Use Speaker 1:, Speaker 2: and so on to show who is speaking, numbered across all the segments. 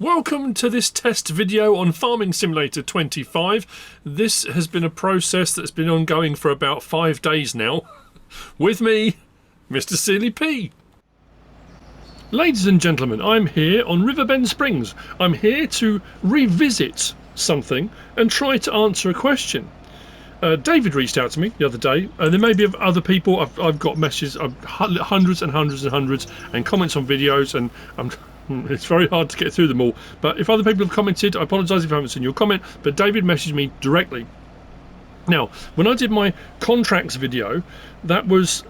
Speaker 1: Welcome to this test video on Farming Simulator 25. This has been a process that's been ongoing for about 5 days now. With me, MrSealyp. Ladies and gentlemen, I'm here on Riverbend Springs. I'm here to revisit something and try to answer a question. David reached out to me the other day, and there may be other people. I've got messages, hundreds and hundreds and hundreds, and comments on videos, and it's very hard to get through them all. But if other people have commented, I apologise if I haven't seen your comment, but David messaged me directly. Now, when I did my contracts video, that was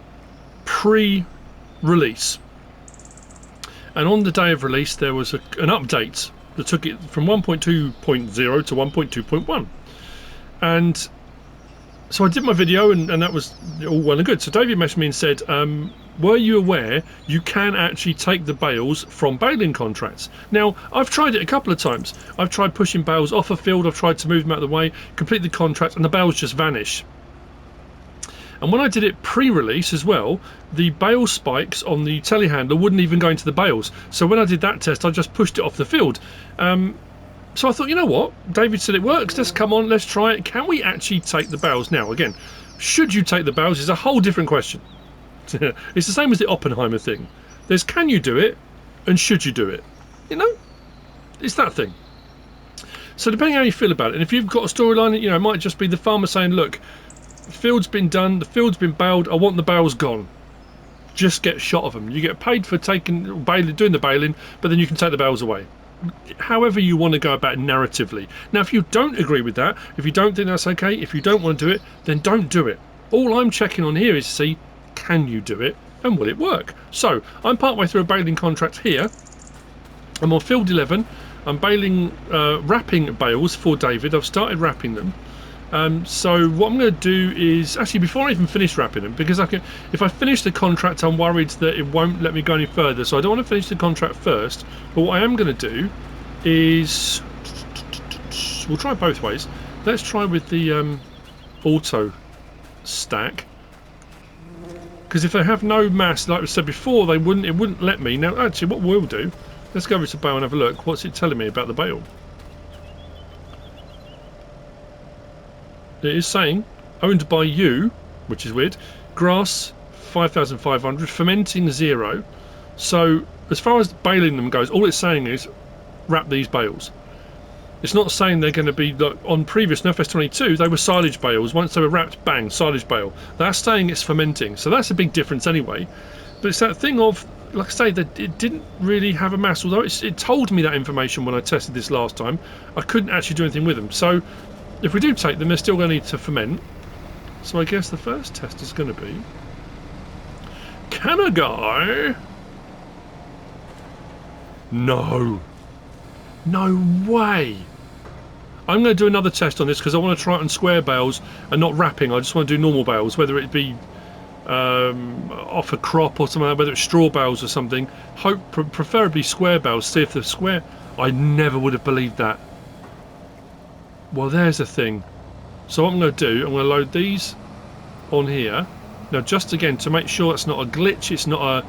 Speaker 1: pre-release. And on the day of release, there was an update that took it from 1.2.0 to 1.2.1. And so I did my video, and that was all well and good. So David messaged me and said, were you aware you can actually take the bales from baling contracts? Now, I've tried it a couple of times. I've tried pushing bales off a field, I've tried to move them out of the way, complete the contract, and the bales just vanish. And when I did it pre-release as well, the bale spikes on the telehandler wouldn't even go into the bales. So when I did that test, I just pushed it off the field. So I thought, you know what? David said it works. Let's come on, let's try it. Can we actually take the bales? Now, again, should you take the bales is a whole different question. It's the same as the Oppenheimer thing. There's can you do it and should you do it? You know? It's that thing. So depending how you feel about it, and if you've got a storyline, you know, it might just be the farmer saying, look, the field's been done, the field's been baled, I want the bales gone. Just get a shot of them. You get paid for doing the baling, but then you can take the bales away. However you want to go about it narratively. Now, if you don't agree with that, if you don't think that's okay, if you don't want to do it, then don't do it. All I'm checking on here is to see, can you do it and will it work? So I'm partway through a baling contract here. I'm on field 11. I'm wrapping bales for David. I've started wrapping them. So what I'm going to do is, actually before I even finish wrapping them, because if I finish the contract I'm worried that it won't let me go any further, so I don't want to finish the contract first. But what I am going to do is, we'll try both ways. Let's try with the auto stack, because if they have no mass, like I said before, it wouldn't let me. Now actually what we'll do, let's go over to Bale and have a look. What's it telling me about the bale? It is saying, owned by you, which is weird, grass 5,500, fermenting 0. So as far as baling them goes, all it's saying is wrap these bales. It's not saying they're going to be, like on previous FS22, they were silage bales. Once they were wrapped, bang, silage bale. That's saying it's fermenting, so that's a big difference anyway. But it's that thing of, like I say, that it didn't really have a mass, although it told me that information when I tested this last time. I couldn't actually do anything with them. So if we do take them, they're still going to need to ferment. So I guess the first test is going to be, can a guy? No. No way. I'm going to do another test on this because I want to try it on square bales and not wrapping. I just want to do normal bales, whether it be off a crop or something, whether it's straw bales or something. Preferably square bales. See if the square. I never would have believed that. Well, there's a thing. So what I'm going to do, I'm going to load these on here. Now, just again, to make sure it's not a glitch, it's not a,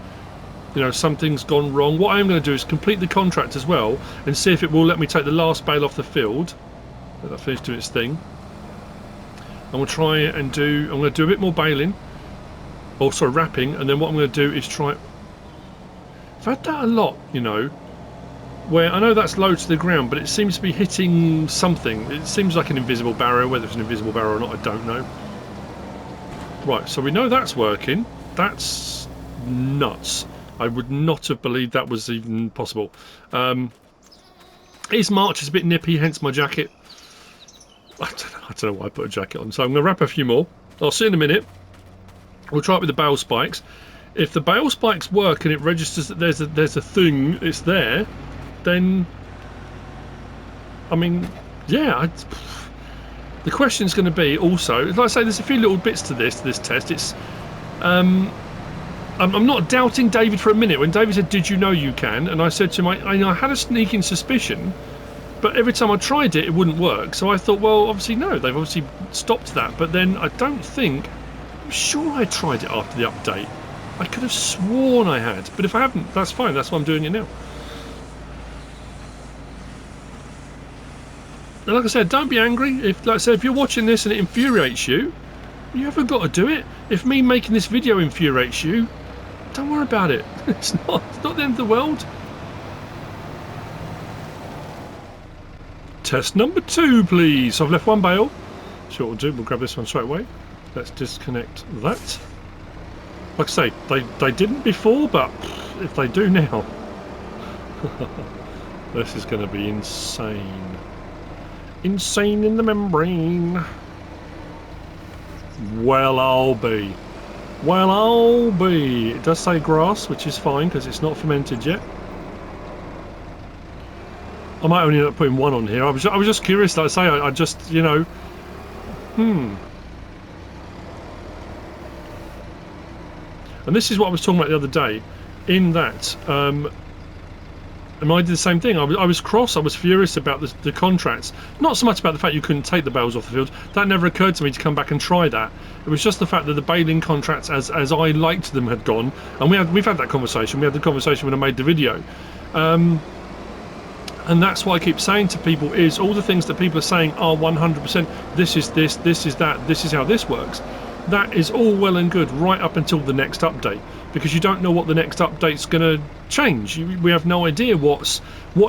Speaker 1: you know, something's gone wrong. What I am going to do is complete the contract as well and see if it will let me take the last bale off the field. Let that finish doing its thing. I'm going to try and I'm going to do a bit more baling. Or, sorry, wrapping. And then what I'm going to do is try. I've had that a lot, you know, where I know that's low to the ground, but it seems to be hitting something. It seems like an invisible barrier. Whether it's an invisible barrier or not, I don't know. Right, so we know that's working. That's nuts. I would not have believed that was even possible. His March is a bit nippy, hence my jacket. I don't know why I put a jacket on. So I'm going to wrap a few more. I'll see you in a minute. We'll try it with the bale spikes. If the bale spikes work and it registers that there's a thing, it's there, then, I mean, yeah. The question's going to be also, like I say, there's a few little bits to this test. It's, I'm not doubting David for a minute. When David said, "Did you know you can?" and I said to him, I had a sneaking suspicion, but every time I tried it, it wouldn't work. So I thought, well, obviously no, they've obviously stopped that. But then I'm sure I tried it after the update. I could have sworn I had, but if I haven't, that's fine. That's why I'm doing it now. And like I said, don't be angry. If, like I said, if you're watching this and it infuriates you, you haven't got to do it. If me making this video infuriates you, don't worry about it. It's not the end of the world. Test number 2, please. So I've left one bale. So what we'll do, we'll grab this one straight away. Let's disconnect that. Like I say, they didn't before, but if they do now, this is going to be insane. Insane in the membrane. Well, I'll be. Well, I'll be. It does say grass, which is fine because it's not fermented yet. I might only end up putting one on here. I was just curious. Like I say, I just, you know, And this is what I was talking about the other day. In that, and I did the same thing. I was cross. I was furious about the contracts. Not so much about the fact you couldn't take the bales off the field. That never occurred to me to come back and try that. It was just the fact that the baling contracts, as I liked them, had gone. And we've had that conversation. We had the conversation when I made the video. And that's what I keep saying to people is all the things that people are saying are 100%. This is this. This is that. This is how this works. That is all well and good right up until the next update, because you don't know what the next update's going to change. We have no idea what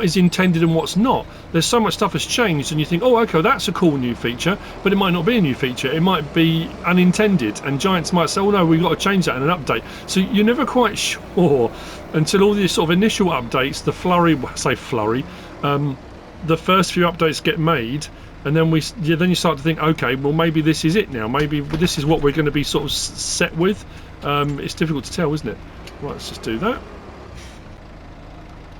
Speaker 1: is intended and what's not. There's so much stuff has changed, and you think, oh, okay, that's a cool new feature, but it might not be a new feature. It might be unintended, and Giants might say, oh no, we've got to change that in an update. So you're never quite sure until all these sort of initial updates, the first few updates get made. And then then you start to think, okay, well maybe this is it now. Maybe this is what we're going to be sort of set with. It's difficult to tell, isn't it? Right, let's just do that.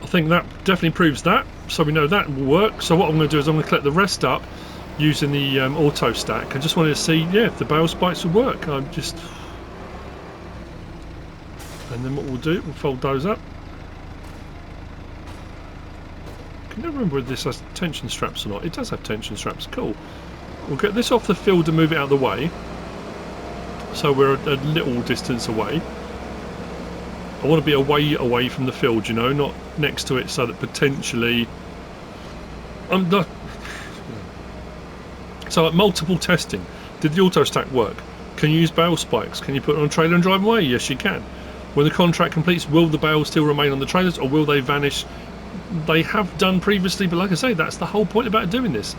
Speaker 1: I think that definitely proves that. So we know that will work. So what I'm going to do is I'm going to collect the rest up using the auto stack. I just wanted to see, yeah, if the bale spikes would work. And then what we'll do, we'll fold those up. I can never remember whether this has tension straps or not. It does have tension straps. Cool. We'll get this off the field and move it out of the way. So we're a little distance away. I want to be away from the field, you know, not next to it, so that potentially I'm not. So at multiple testing, did the auto stack work? Can you use bale spikes? Can you put it on a trailer and drive away? Yes, you can. When the contract completes, will the bales still remain on the trailers, or will they vanish? They have done previously, but like I say, that's the whole point about doing this.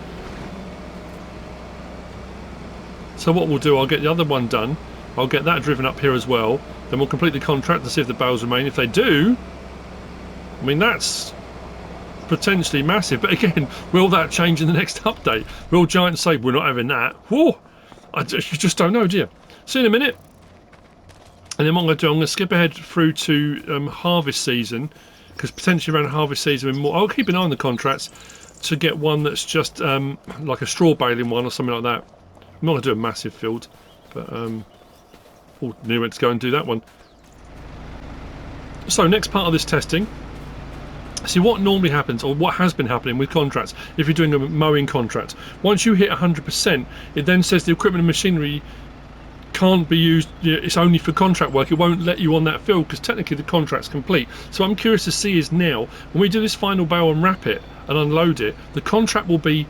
Speaker 1: So what we'll do, I'll get the other one done. I'll get that driven up here as well. Then we'll complete the contract to see if the bales remain. If they do, I mean, that's potentially massive. But again, will that change in the next update? Will Giants say, we're not having that? Whoa! You just don't know, do you? See you in a minute. And then what I'm going to do, I'm going to skip ahead through to harvest season. Because potentially around harvest season, I'll keep an eye on the contracts to get one that's just like a straw baling one or something like that. I'm not going to do a massive field, but knew when to go and do that one. So next part of this testing. See what normally happens, or what has been happening with contracts. If you're doing a mowing contract, once you hit 100%, it then says the equipment and machinery can't be used, it's only for contract work. It won't let you on that field because technically the contract's complete. So what I'm curious to see is now when we do this final bale and wrap it and unload it, the contract will be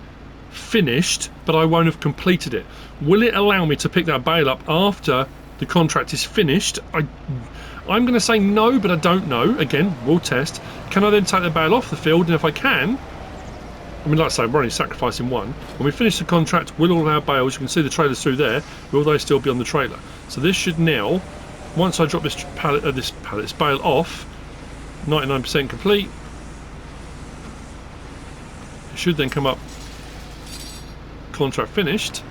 Speaker 1: finished, but I won't have completed it. Will it allow me to pick that bale up after the contract is finished? I'm going to say no, but I don't know. Again, we'll test. Can I then take the bale off the field? And if I can, I mean, like I say, we're only sacrificing one. When we finish the contract, will all our bales, you can see the trailers through there, will they still be on the trailer? So this should now, once I drop this bale off, 99% complete, it should then come up, contract finished.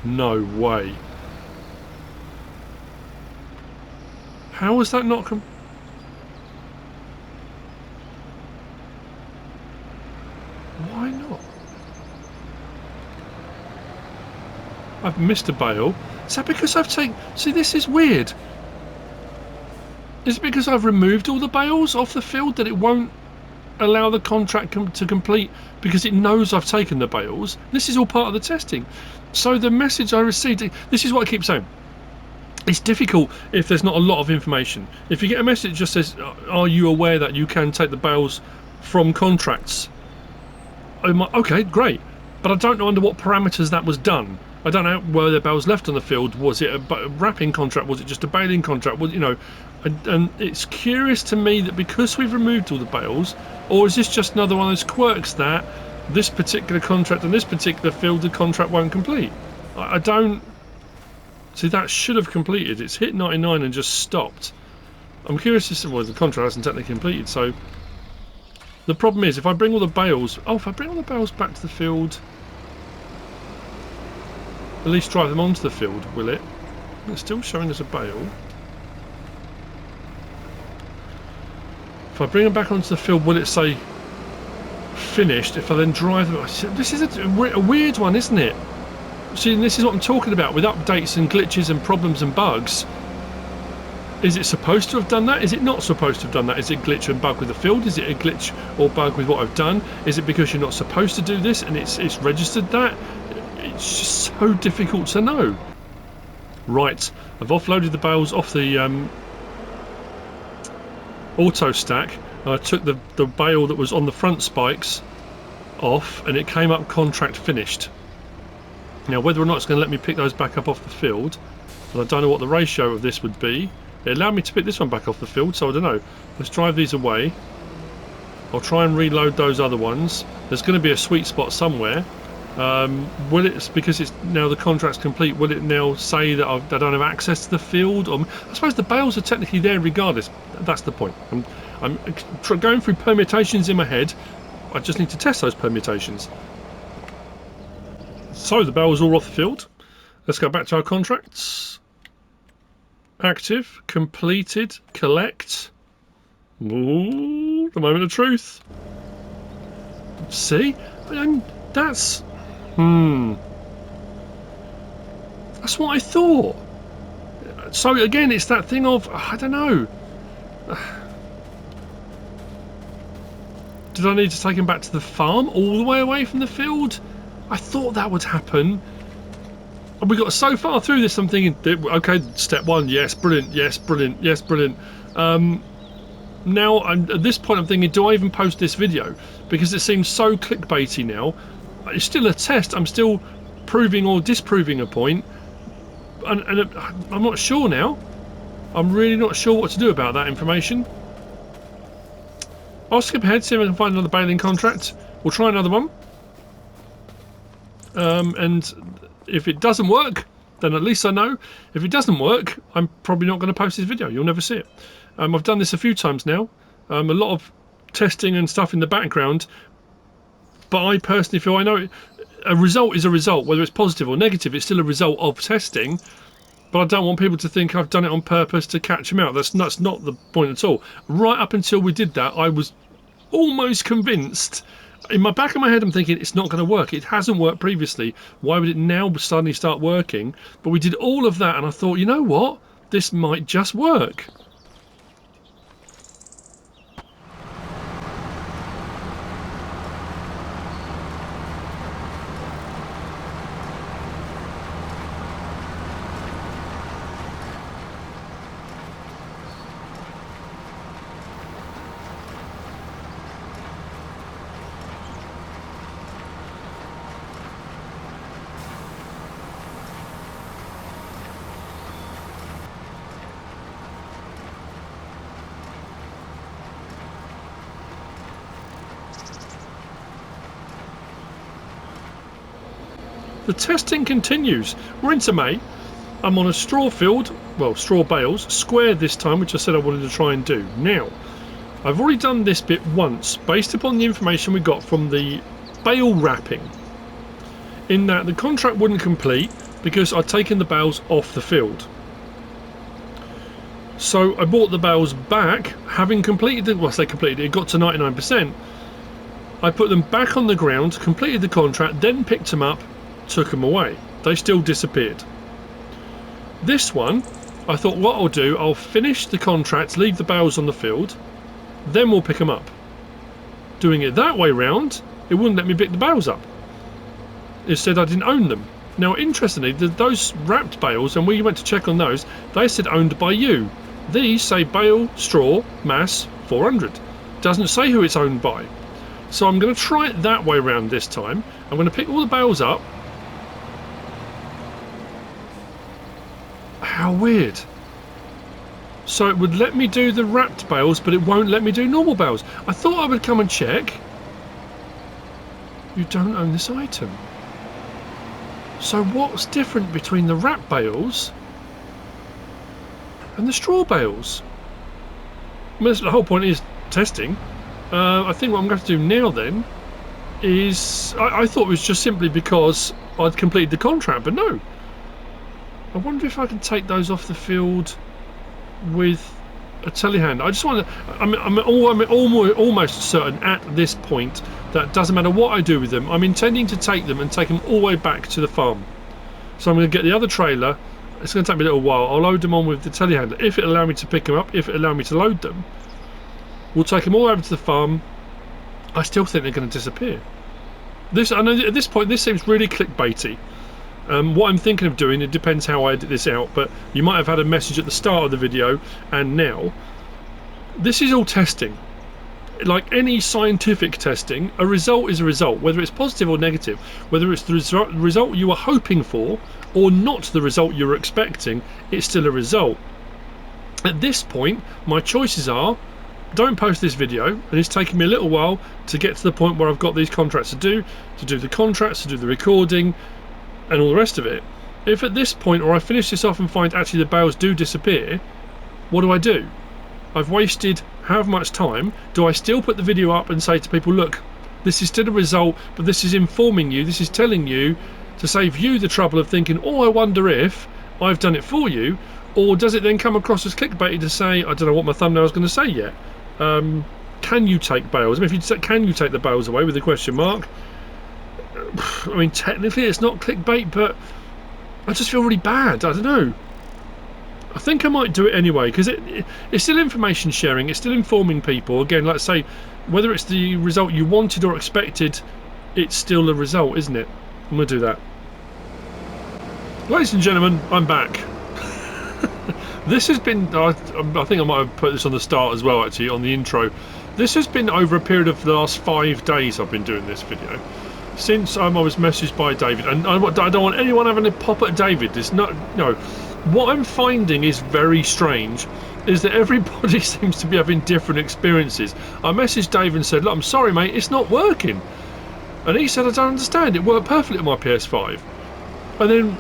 Speaker 1: No way. How was that not Why not? I've missed a bale. Is that because I've taken... See, this is weird. Is it because I've removed all the bales off the field that it won't allow the contract to complete because it knows I've taken the bales? This is all part of the testing. So the message I received... This is what I keep saying. It's difficult if there's not a lot of information. If you get a message that just says, are you aware that you can take the bales from contracts? Okay, great. But I don't know under what parameters that was done. I don't know where the bales left on the field. Was it a wrapping contract? Was it just a baling contract? Was, you know, and it's curious to me that because we've removed all the bales, or is this just another one of those quirks that this particular contract and this particular field the contract won't complete? I don't... See, that should have completed. It's hit 99 and just stopped. I'm curious to see, well, the contract hasn't technically completed, so the problem is if I bring all the bales, if I bring all the bales back to the field, at least drive them onto the field, will it? It's still showing us a bale. If I bring them back onto the field, will it say finished? If I then drive them, this is a weird one, isn't it? See, this is what I'm talking about with updates and glitches and problems and bugs. Is it supposed to have done that? Is it not supposed to have done that? Is it glitch and bug with the field? Is it a glitch or bug with what I've done? Is it because you're not supposed to do this and it's registered that? It's just so difficult to know. Right, I've offloaded the bales off the auto stack. I took the bale that was on the front spikes off and it came up contract finished. Now whether or not it's going to let me pick those back up off the field, and I don't know what the ratio of this would be. It allowed me to pick this one back off the field, so I don't know. Let's drive these away. I'll try and reload those other ones. There's going to be a sweet spot somewhere. Will it, because it's now the contract's complete, will it now say that I don't have access to the field? Or, I suppose the bales are technically there regardless. That's the point. I'm going through permutations in my head. I just need to test those permutations. So the bales are all off the field. Let's go back to our contracts. Active, completed, collect. Ooh, the moment of truth. See? That's... That's what I thought. So again, it's that thing of, I don't know. Did I need to take him back to the farm all the way away from the field? I thought that would happen. And we got so far through this, I'm thinking, okay, step one, yes, brilliant, yes, brilliant, yes, brilliant. Now, at this point, I'm thinking, do I even post this video? Because it seems so clickbaity now. It's still a test. I'm still proving or disproving a point. And I'm not sure now. I'm really not sure what to do about that information. I'll skip ahead, see if I can find another baling contract. We'll try another one. And if it doesn't work, then at least I know. If it doesn't work, I'm probably not going to post this video. You'll never see it. I've done this a few times now. A lot of testing and stuff in the background. But I personally feel, I know a result is a result. Whether it's positive or negative, it's still a result of testing. But I don't want people to think I've done it on purpose to catch them out. That's not the point at all. Right up until we did that, I was almost convinced. In my back of my head, I'm thinking it's not going to work. It hasn't worked previously. Why would it now suddenly start working? But we did all of that, and I thought, you know what? This might just work. The testing continues. We're into May. I'm on a straw field, well, straw bales, square this time, which I said I wanted to try and do. Now, I've already done this bit once, based upon the information we got from the bale wrapping, in that the contract wouldn't complete because I'd taken the bales off the field. So I brought the bales back, having completed the, well, I say completed, it got to 99%. I put them back on the ground, completed the contract, then picked them up, took them away. They still disappeared. This one, I thought what I'll do, I'll finish the contract, leave the bales on the field, then we'll pick them up. Doing it that way round, it wouldn't let me pick the bales up. It said I didn't own them. Now, interestingly, those wrapped bales, and we went to check on those, they said owned by you. These say bale, straw, mass, 400. Doesn't say who it's owned by. So I'm going to try it that way around this time. I'm going to pick all the bales up. How weird. So it would let me do the wrapped bales, but it won't let me do normal bales. I thought I would come and check. You don't own this item. So what's different between the wrap bales and the straw bales? I mean, the whole point is testing. I think what I'm going to do now then is... I thought it was just simply because I'd completed the contract, but no. I wonder if I can take those off the field with a telehandler. I just want to... I'm almost certain at this point that doesn't matter what I do with them, I'm intending to take them and take them all the way back to the farm. So I'm going to get the other trailer. It's going to take me a little while. I'll load them on with the telehandler. If it allows me to pick them up, if it allows me to load them, we'll take them all over to the farm. I still think they're going to disappear. I know at this point this seems really clickbaity. What I'm thinking of doing, it depends how I edit this out, but you might have had a message at the start of the video and now. This is all testing. Like any scientific testing, a result is a result, whether it's positive or negative, whether it's the result you were hoping for or not the result you were expecting, it's still a result. At this point, my choices are, don't post this video, and it's taken me a little while to get to the point where I've got these contracts to do the contracts, to do the recording, and all the rest of it. If at this point, or I finish this off and find actually the bales do disappear, what do? I've wasted how much time? Do I still put the video up and say to people, look, this is still a result, but this is informing you, this is telling you to save you the trouble of thinking, oh, I wonder if I've done it for you, or does it then come across as clickbaity to say, I don't know what my thumbnail is going to say yet. Can you take bales? I mean, if you say, can you take the bales away with a question mark? I mean, technically it's not clickbait, but I just feel really bad. I don't know. I think I might do it anyway because it's still information sharing. It's still informing people. Again, like I say, whether it's the result you wanted or expected, it's still a result, isn't it? I'm going to do that. Ladies and gentlemen, I'm back. This has been, I think I might have put this on the start as well, actually, on the intro. This has been over a period of the last 5 days I've been doing this video. Since I was messaged by David, and I don't want anyone having a pop at David. It's not, no. What I'm finding is very strange, is that everybody seems to be having different experiences. I messaged Dave and said, look, I'm sorry mate, it's not working. And he said, I don't understand, it worked perfectly on my PS5. And then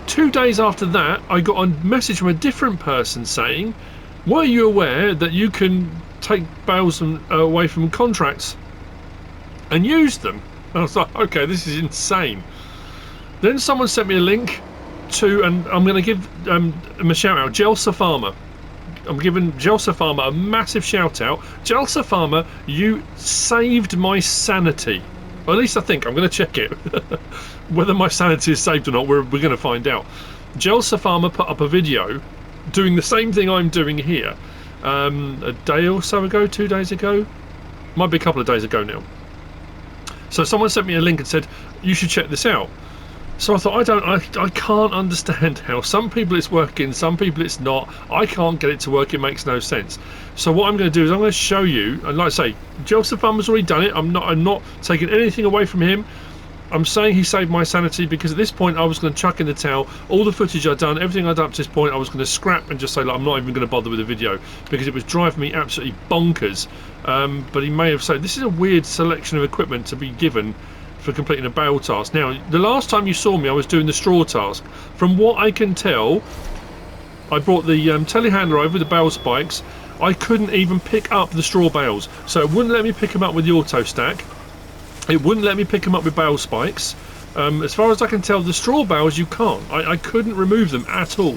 Speaker 1: 2 days after that, I got a message from a different person saying, were you aware that you can take bales away from contracts and use them? And I was like, okay, this is insane. Then someone sent me a link to, and I'm going to give him a shout out, Jelsa Farmer. I'm giving Jelsa Farmer a massive shout out. Jelsa Farmer, you saved my sanity. Or at least I think. I'm going to check it. Whether my sanity is saved or not, we're going to find out. Jelsa Farmer put up a video doing the same thing I'm doing here a day or so ago, 2 days ago. Might be a couple of days ago now. So someone sent me a link and said, you should check this out. So I thought, I can't understand how some people it's working, some people it's not. I can't get it to work, it makes no sense. So what I'm going to do is I'm going to show you, and like I say, Joseph Farmer's already done it. I'm not taking anything away from him. I'm saying he saved my sanity because at this point I was going to chuck in the towel. All the footage I'd done, everything I'd done up to this point, I was going to scrap and just say, like, I'm not even going to bother with the video because it was driving me absolutely bonkers. But he may have said, this is a weird selection of equipment to be given for completing a bale task. Now, the last time you saw me, I was doing the straw task. From what I can tell, I brought the telehandler over, the bale spikes. I couldn't even pick up the straw bales, so it wouldn't let me pick them up with the auto stack. It wouldn't let me pick them up with bale spikes. As far as I can tell, the straw bales you can't. I couldn't remove them at all.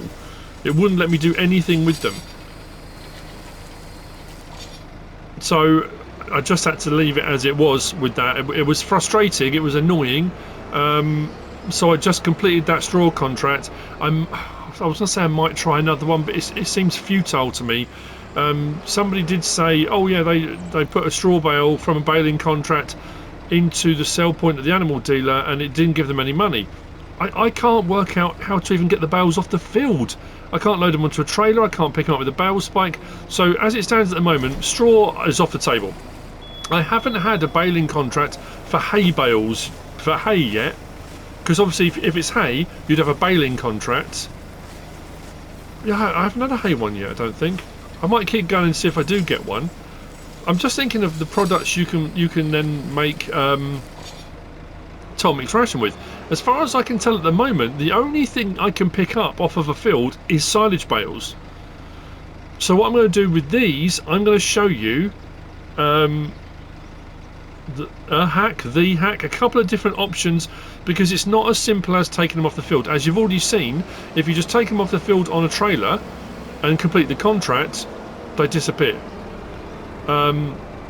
Speaker 1: It wouldn't let me do anything with them. So I just had to leave it as it was with that. It was frustrating, it was annoying. So I just completed that straw contract. I was going to say I might try another one, but it seems futile to me. Somebody did say, oh yeah, they put a straw bale from a baling contract into the sell point of the animal dealer and it didn't give them any money. I can't work out how to even get the bales off the field. I can't load them onto a trailer, I can't pick them up with a bale spike. So as it stands at the moment, straw is off the table. I haven't had a baling contract for hay bales, for hay yet. Because obviously if it's hay, you'd have a baling contract. Yeah, I haven't had a hay one yet, I don't think. I might keep going and see if I do get one. I'm just thinking of the products you can then make toll mix ration with. As far as I can tell at the moment, the only thing I can pick up off of a field is silage bales. So what I'm going to do with these, I'm going to show you the hack, a couple of different options, because it's not as simple as taking them off the field. As you've already seen, if you just take them off the field on a trailer and complete the contract, they disappear.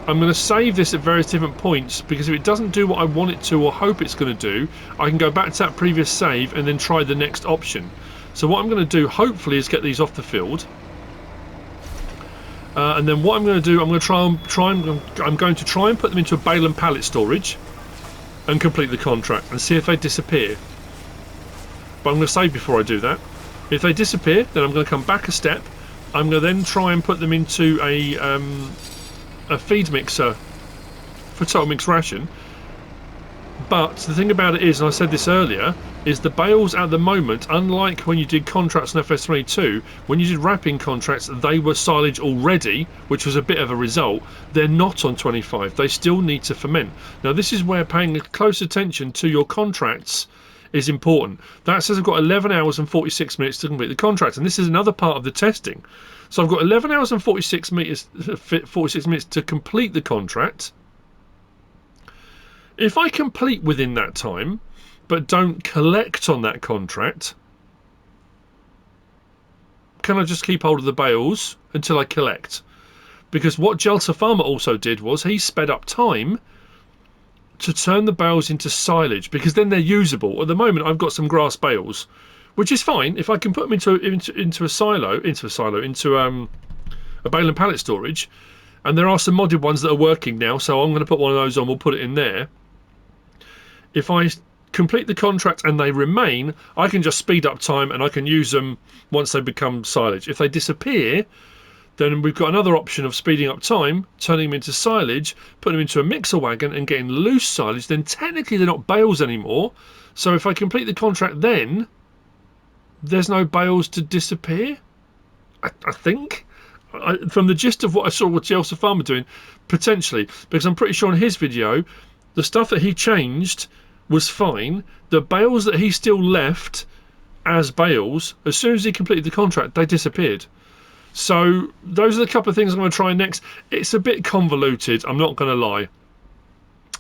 Speaker 1: I'm going to save this at various different points, because if it doesn't do what I want it to or hope it's going to do, I can go back to that previous save and then try the next option. So what I'm going to do, hopefully, is get these off the field. And then what I'm going to do, I'm going to try and put them into a bale and pallet storage and complete the contract and see if they disappear. But I'm going to save before I do that. If they disappear, then I'm going to come back a step. I'm going to then try and put them into a feed mixer for total mix ration. But the thing about it is, and I said this earlier, is the bales at the moment, unlike when you did contracts on FS22, when you did wrapping contracts, they were silage already, which was a bit of a result. They're not on 25. They still need to ferment. Now this is where paying close attention to your contracts is important. That says I've got 11 hours and 46 minutes to complete the contract, and this is another part of the testing. So I've got 11 hours and 46 minutes to complete the contract. If I complete within that time, but don't collect on that contract, can I just keep hold of the bales until I collect? Because what Jelsa Farmer also did was he sped up time to turn the bales into silage, because then they're usable. At the moment I've got some grass bales, which is fine. If I can put them into a bale and pallet storage, and there are some modded ones that are working now, so I'm going to put one of those on, we'll put it in there. If I complete the contract and they remain, I can just speed up time and I can use them once they become silage. If they disappear, then we've got another option of speeding up time, turning them into silage, putting them into a mixer wagon and getting loose silage. Then technically they're not bales anymore. So if I complete the contract, then there's no bales to disappear, I think. From the gist of what I saw with Jelsa Farmer doing, potentially, because I'm pretty sure in his video, the stuff that he changed was fine. The bales that he still left as bales, as soon as he completed the contract, they disappeared. So those are the couple of things I'm going to try next. It's a bit convoluted, I'm not going to lie.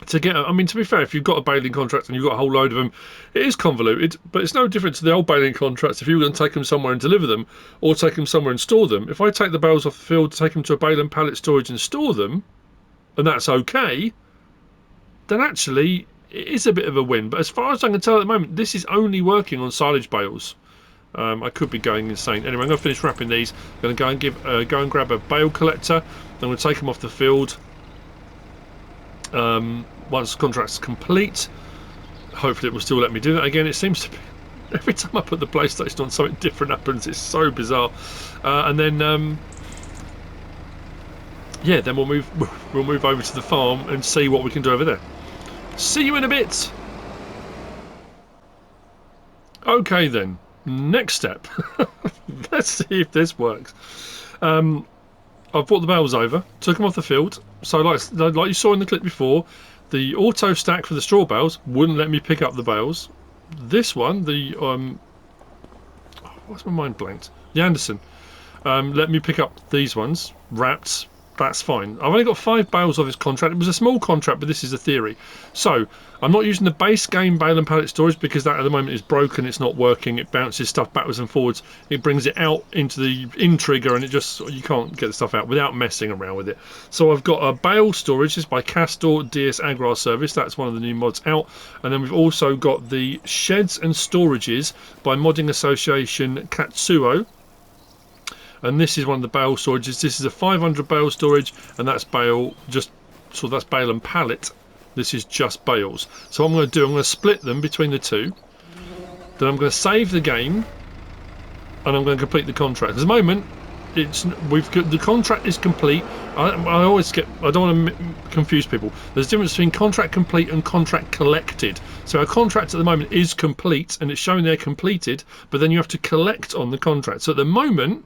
Speaker 1: To be fair, if you've got a baling contract and you've got a whole load of them, it is convoluted, but it's no different to the old baling contracts if you were going to take them somewhere and deliver them, or take them somewhere and store them. If I take the bales off the field, take them to a bale and pallet storage and store them, and that's okay, then actually it is a bit of a win. But as far as I can tell at the moment, this is only working on silage bales. I could be going insane. Anyway, I'm going to finish wrapping these. I'm going to go and grab a bale collector. I'm going to take them off the field. Once the contract's complete, hopefully it will still let me do that again. It seems to be every time I put the PlayStation on, something different happens. It's so bizarre. And then yeah, then we'll move over to the farm and see what we can do over there. See you in a bit. Okay then, next step. Let's see if this works. I've brought the bales over, took them off the field. So like you saw in the clip before, the auto stack for the straw bales wouldn't let me pick up the bales. This one, the what's my mind blanked? The Anderson let me pick up these ones wrapped. That's fine. I've only got 5 bales of this contract. It was a small contract, but this is a theory. So I'm not using the base game bale and pallet storage because that at the moment is broken. It's not working. It bounces stuff backwards and forwards. It brings it out into the in trigger, and it just, you can't get the stuff out without messing around with it. So I've got a bale storage. This is by Kastor D-S-Agrarservice. That's one of the new mods out. And then we've also got the sheds and storages by ModdingAssociation Katsuo. And this is one of the bale storages. This is a 500 bale storage, and that's bale, so that's bale and pallet. This is just bales. So what I'm going to do, I'm going to split them between the two. then I'm going to save the game and I'm going to complete the contract. At the moment, the contract is complete. I don't want to confuse people. There's a difference between contract complete and contract collected. So our contract at the moment is complete and it's showing they're completed, but then you have to collect on the contract. So at the moment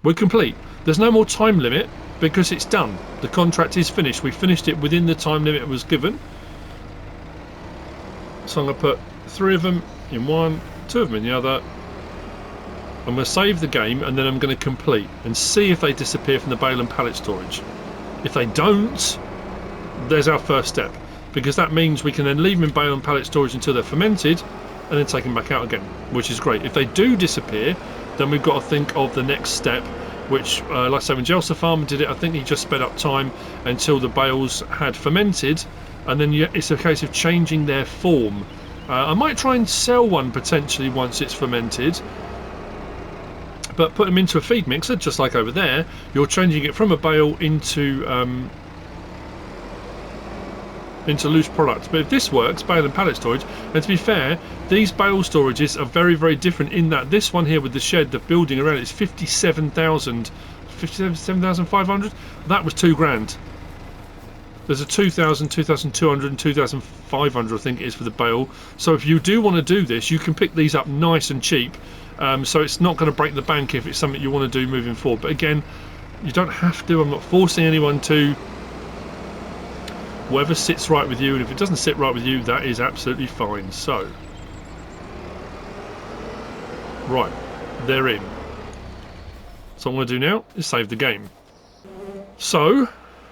Speaker 1: we're complete. There's no more time limit because it's done. The contract is finished. We finished it within the time limit it was given. So I'm going to put 3 of them in one, 2 of them in the other. I'm going to save the game and then I'm going to complete and see if they disappear from the bale and pallet storage. If they don't, there's our first step, because that means we can then leave them in bale and pallet storage until they're fermented and then take them back out again, which is great. If they do disappear, then we've got to think of the next step, which like I say, when Jelsa Farmer did it, I think he just sped up time until the bales had fermented, and then it's a case of changing their form. I might try and sell one potentially once it's fermented, but put them into a feed mixer, just like over there. You're changing it from a bale into loose product. But if this works, bale and pallet storage, and to be fair, these bale storages are very, very different in that this one here with the shed, the building around it, is 57,500. That was $2,000. There's a 2,000, 2,200 and 2,500 I think it is for the bale. So if you do want to do this, you can pick these up nice and cheap. So it's not going to break the bank if it's something you want to do moving forward. But again, you don't have to. I'm not forcing anyone to. Whatever sits right with you, and if it doesn't sit right with you, that is absolutely fine. So, right, they're in. So what I'm going to do now is save the game. So,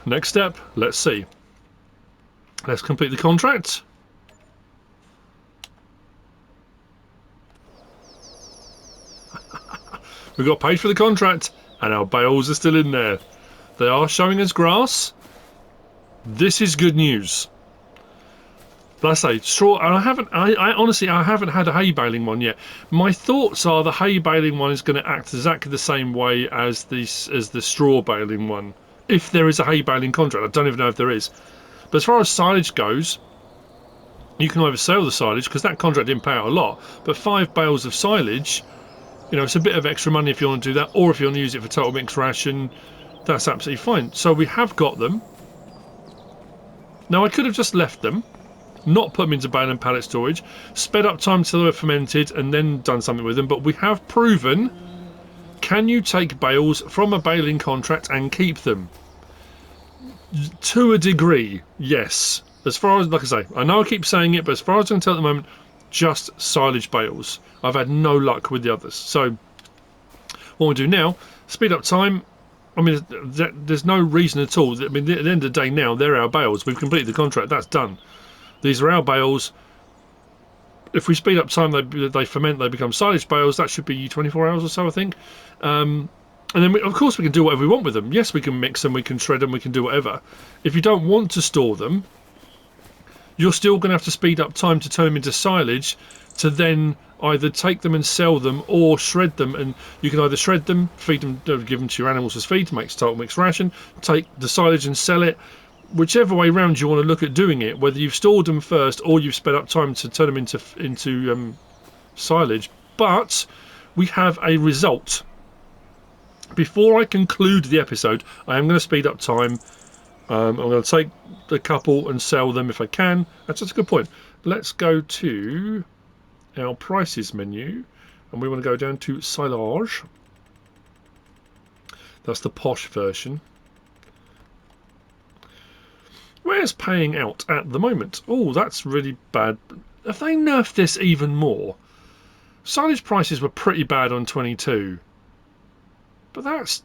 Speaker 1: next step, let's see. Let's complete the contract. We got paid for the contract, and our bales are still in there. They are showing us grass. This is good news. But I say straw, and I honestly haven't had a hay baling one yet. My thoughts are the hay baling one is going to act exactly the same way as the straw baling one, if there is a hay baling contract. I don't even know if there is. But as far as silage goes, you can either sell the silage, because that contract didn't pay out a lot, but 5 bales of silage, you know, it's a bit of extra money if you want to do that, or if you want to use it for total mixed ration, that's absolutely fine. So we have got them. Now I could have just left them, not put them into bale and pallet storage, sped up time till they were fermented and then done something with them, but we have proven, can you take bales from a baling contract and keep them? To a degree, yes. As far as, like I say, I know I keep saying it, but as far as I can tell at the moment, just silage bales. I've had no luck with the others. So what we do now, speed up time. I mean, there's no reason at all. I mean, at the end of the day now, they're our bales. We've completed the contract. That's done. These are our bales. If we speed up time, they ferment, they become silage bales. That should be 24 hours or so, I think. And then, of course, we can do whatever we want with them. Yes, we can mix them, we can shred them, we can do whatever. If you don't want to store them, you're still going to have to speed up time to turn them into silage, to then either take them and sell them or shred them. And you can either shred them, feed them, give them to your animals as feed, makes total mixed ration, take the silage and sell it. Whichever way round you want to look at doing it, whether you've stored them first or you've sped up time to turn them into silage. But we have a result. Before I conclude the episode, I am going to speed up time. I'm going to take a couple and sell them if I can. That's a good point. Let's go to our prices menu, and we want to go down to silage. That's the posh version. Where's paying out at the moment? Oh, that's really bad. Have they nerfed this even more? Silage prices were pretty bad on 22, but that's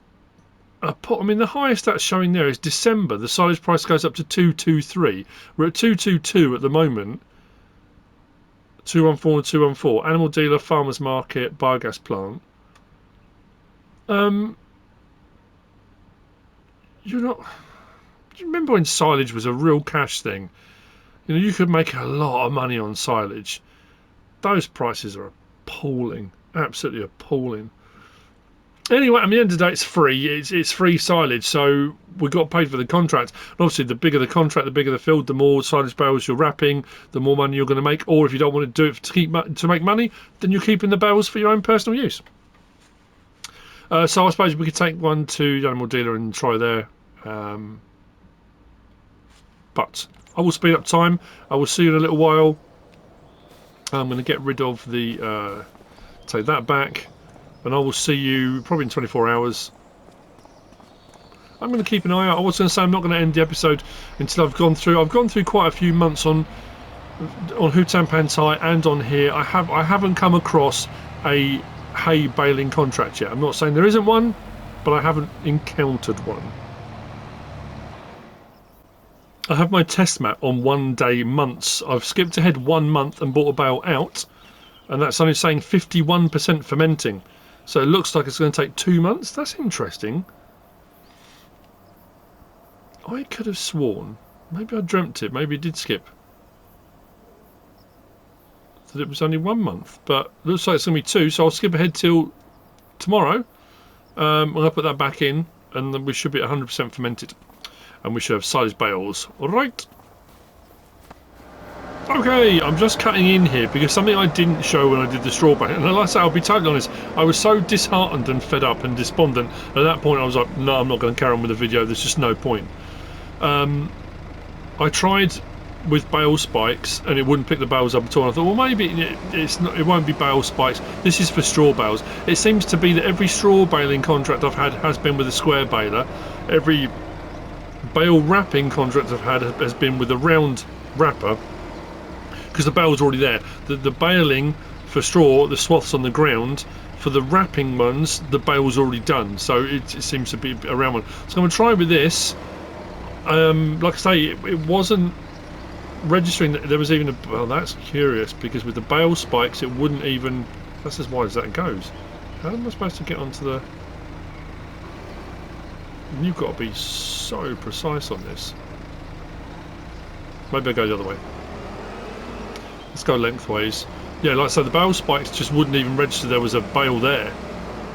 Speaker 1: I mean, the highest that's showing there is December. The silage price goes up to 223. We're at 222 at the moment. 214 and 214. Animal dealer, farmers market, biogas plant. You're not. Do you remember when silage was a real cash thing? You know, you could make a lot of money on silage. Those prices are appalling. Absolutely appalling. Anyway, at the end of the day, it's free. It's free silage, so we've got to pay for the contract. And obviously, the bigger the contract, the bigger the field, the more silage bales you're wrapping, the more money you're going to make. Or if you don't want to do it to make money, then you're keeping the bales for your own personal use. So I suppose we could take one to the animal dealer and try there. But I will speed up time. I will see you in a little while. I'm going to get rid of the... take that back. And I will see you probably in 24 hours. I'm going to keep an eye out. I was going to say I'm not going to end the episode until I've gone through. I've gone through quite a few months on Hutan Pantai and on here. I haven't come across a hay baling contract yet. I'm not saying there isn't one, but I haven't encountered one. I have my test map on 1 day months. I've skipped ahead 1 month and bought a bale out, and that's only saying 51% fermenting. So it looks like it's going to take 2 months. That's interesting. I could have sworn, maybe I dreamt it, maybe it did skip, that it was only 1 month. But it looks like it's going to be 2, so I'll skip ahead till tomorrow. I'll put that back in, and then we should be at 100% fermented. And we should have silage bales. Alright. Okay, I'm just cutting in here because something I didn't show when I did the straw bale. And like I say, I'll be totally honest, I was so disheartened and fed up and despondent. At that point I was like, no, I'm not going to carry on with the video, there's just no point. I tried with bale spikes and it wouldn't pick the bales up at all. And I thought, well, maybe it won't be bale spikes, this is for straw bales. It seems to be that every straw baling contract I've had has been with a square baler. Every bale wrapping contract I've had has been with a round wrapper, because the bale's already there. The baling for straw, the swaths on the ground. For the wrapping ones, the bale's already done, so it seems to be a round one. So I'm going to try with this. Like I say, it wasn't registering that there was even a... Well, that's curious, because with the bale spikes it wouldn't even... That's as wide as that goes. How am I supposed to get onto the... You've got to be so precise on this. Maybe I'll go the other way. Let's go lengthways. Yeah, like I said, the bale spikes just wouldn't even register there was a bale there.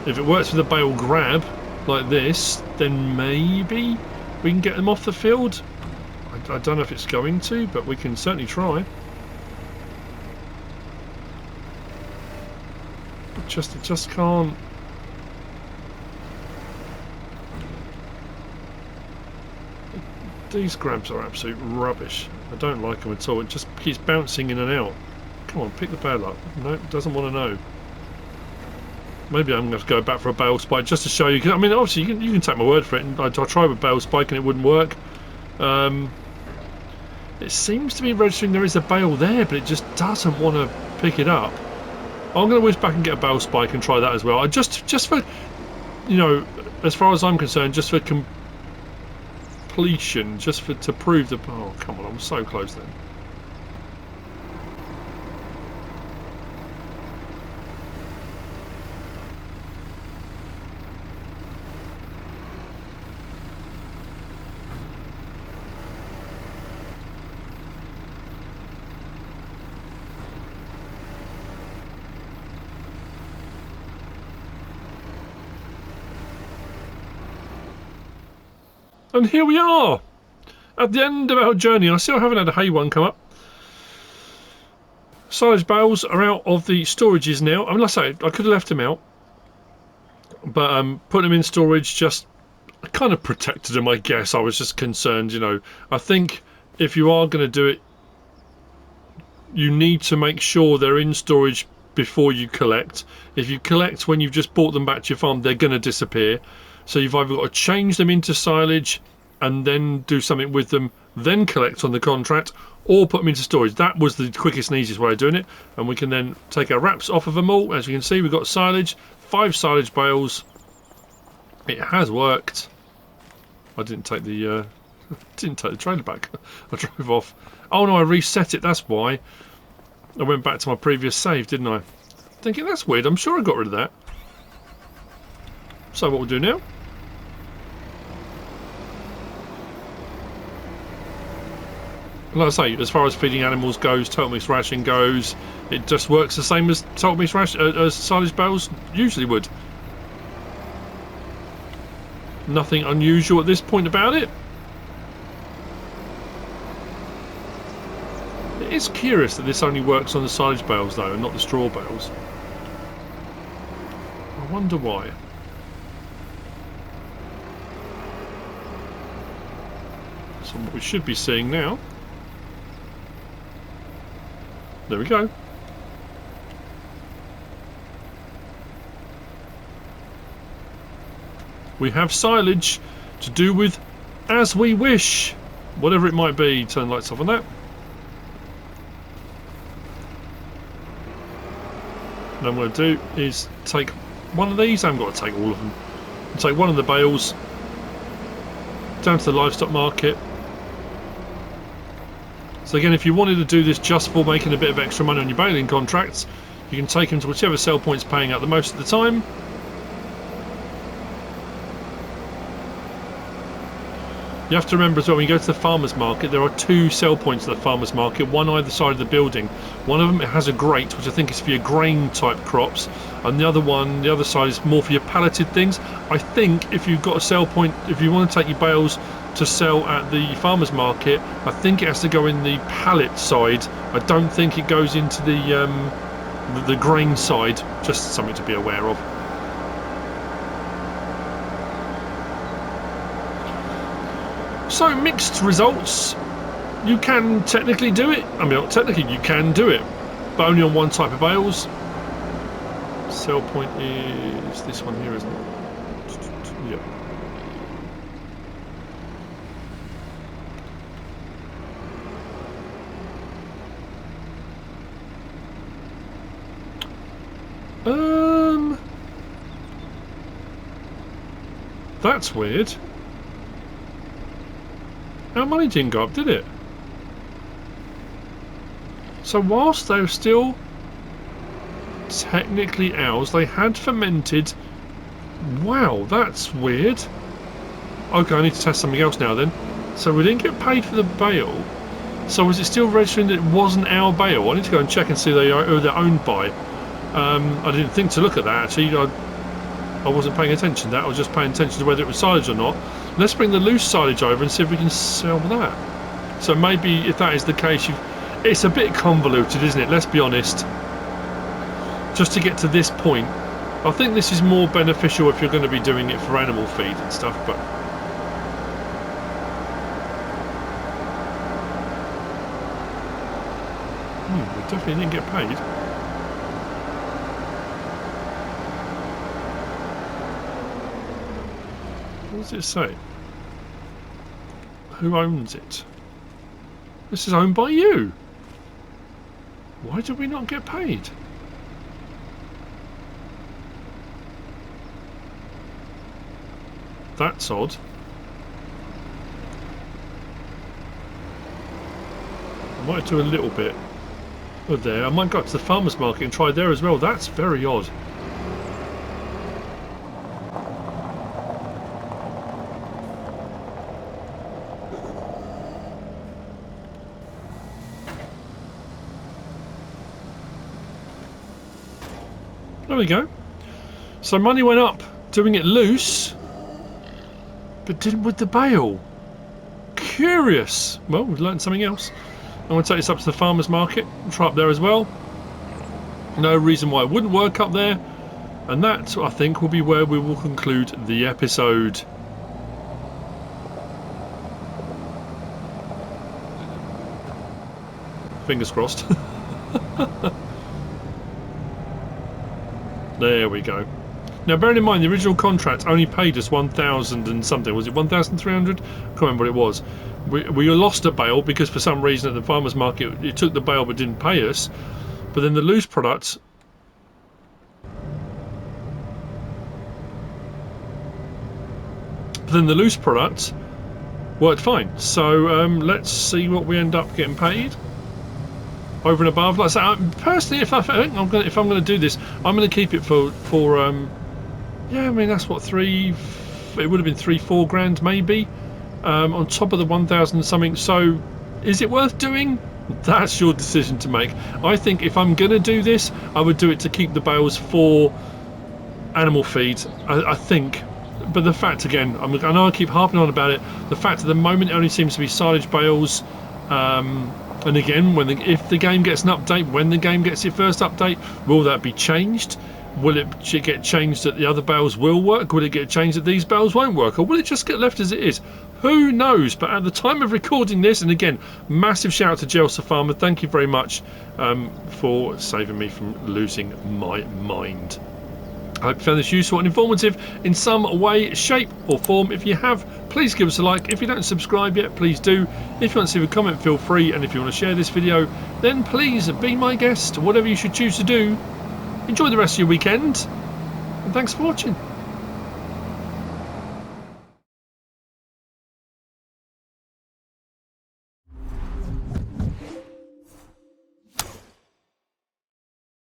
Speaker 1: If it works with a bale grab, like this, then maybe we can get them off the field. I don't know if it's going to, but we can certainly try. It just can't... These grabs are absolute rubbish. I don't like them at all. It just keeps bouncing in and out. Come on, pick the bale up. No, it doesn't want to know. Maybe I'm going to have to go back for a bale spike just to show you. I mean, obviously you can take my word for it. And I tried with bale spike and it wouldn't work. It seems to be registering there is a bale there, but it just doesn't want to pick it up. I'm going to whiz back and get a bale spike and try that as well. I just for, you know, as far as I'm concerned, just for completion, just to prove the... Oh, come on, I'm so close then. And here we are, at the end of our journey. I still haven't had a hay one come up. Silage bales are out of the storages now. I mean, like I say, I could have left them out, but putting them in storage just kind of protected them, I guess. I was just concerned, you know. I think if you are going to do it, you need to make sure they're in storage before you collect. If you collect when you've just brought them back to your farm, they're going to disappear. So you've either got to change them into silage and then do something with them, then collect on the contract, or put them into storage. That was the quickest and easiest way of doing it. And we can then take our wraps off of them all. As you can see, we've got silage, 5 silage bales. It has worked. I didn't take the trailer back. I drove off. Oh no, I reset it. That's why. I went back to my previous save, didn't I? Thinking that's weird. I'm sure I got rid of that. So what we'll do now, like I say, as far as feeding animals goes, total mixed ration goes, it just works the same as total mixed ration, as silage bales usually would. Nothing unusual at this point about it. It is curious that this only works on the silage bales though, and not the straw bales. I wonder why. So what we should be seeing now. There we go. We have silage to do with as we wish. Whatever it might be. Turn the lights off on that. And I'm going to do is take one of these. I haven't got to take all of them. I'll take one of the bales down to the livestock market. So again, if you wanted to do this just for making a bit of extra money on your baling contracts, you can take them to whichever sell point's paying out the most of the time. You have to remember as well, when you go to the farmer's market, there are two sell points at the farmer's market, one either side of the building. One of them has a grate, which I think is for your grain type crops, and the other one, the other side, is more for your palleted things. I think if you've got a sell point, if you want to take your bales to sell at the farmer's market, I think it has to go in the pallet side. I don't think it goes into the grain side. Just something to be aware of. So mixed results. You can technically do it. I mean, not technically, you can do it, but only on one type of bales. Sell point is this one here, isn't it? Yep. That's weird. Our money didn't go up, did it? So whilst they were still technically ours, they had fermented. Wow, that's weird. Okay, I need to test something else now then. So we didn't get paid for the bale. So was it still registering that it wasn't our bale? I need to go and check and see who they're owned by. I didn't think to look at that actually. I wasn't paying attention to that. I was just paying attention to whether it was silage or not. Let's bring the loose silage over and see if we can sell that. So maybe if that is the case, it's a bit convoluted, isn't it? Let's be honest. Just to get to this point, I think this is more beneficial if you're going to be doing it for animal feed and stuff, but we definitely didn't get paid. What does it say? Who owns it? This is owned by you. Why did we not get paid? That's odd. I might do a little bit of there. I might go up to the farmer's market and try there as well. That's very odd. There we go. So money went up doing it loose, but didn't with the bale. Curious. Well, we've learned something else. I'm going to take this up to the farmer's market and try up there as well. No reason why it wouldn't work up there. And that, I think, will be where we will conclude the episode. Fingers crossed. There we go. Now, bearing in mind, the original contract only paid us 1,000 and something. Was it 1,300? I can't remember what it was. We lost a bale because for some reason at the farmer's market it took the bale but didn't pay us. But then the loose products... worked fine. So let's see what we end up getting paid. Over and above, like I say, personally, if I'm going to do this, I'm going to keep it for yeah, I mean that's what it would have been 3-4 grand maybe, on top of the 1,000 something. So, is it worth doing? That's your decision to make. I think if I'm going to do this, I would do it to keep the bales for animal feed. I think But the fact, again, I know I keep harping on about it, the fact at the moment it only seems to be silage bales, and again, if the game gets an update, when the game gets its first update, will that be changed? Will it get changed that the other bales will work? Will it get changed that these bales won't work? Or will it just get left as it is? Who knows? But at the time of recording this, and again, massive shout out to Jelsa Farmer, thank you very much for saving me from losing my mind. I hope you found this useful and informative in some way, shape or form. If you have, please give us a like. If you don't subscribe yet, please do. If you want to leave a comment, feel free. And if you want to share this video, then please be my guest. Whatever you should choose to do. Enjoy the rest of your weekend. And thanks for watching.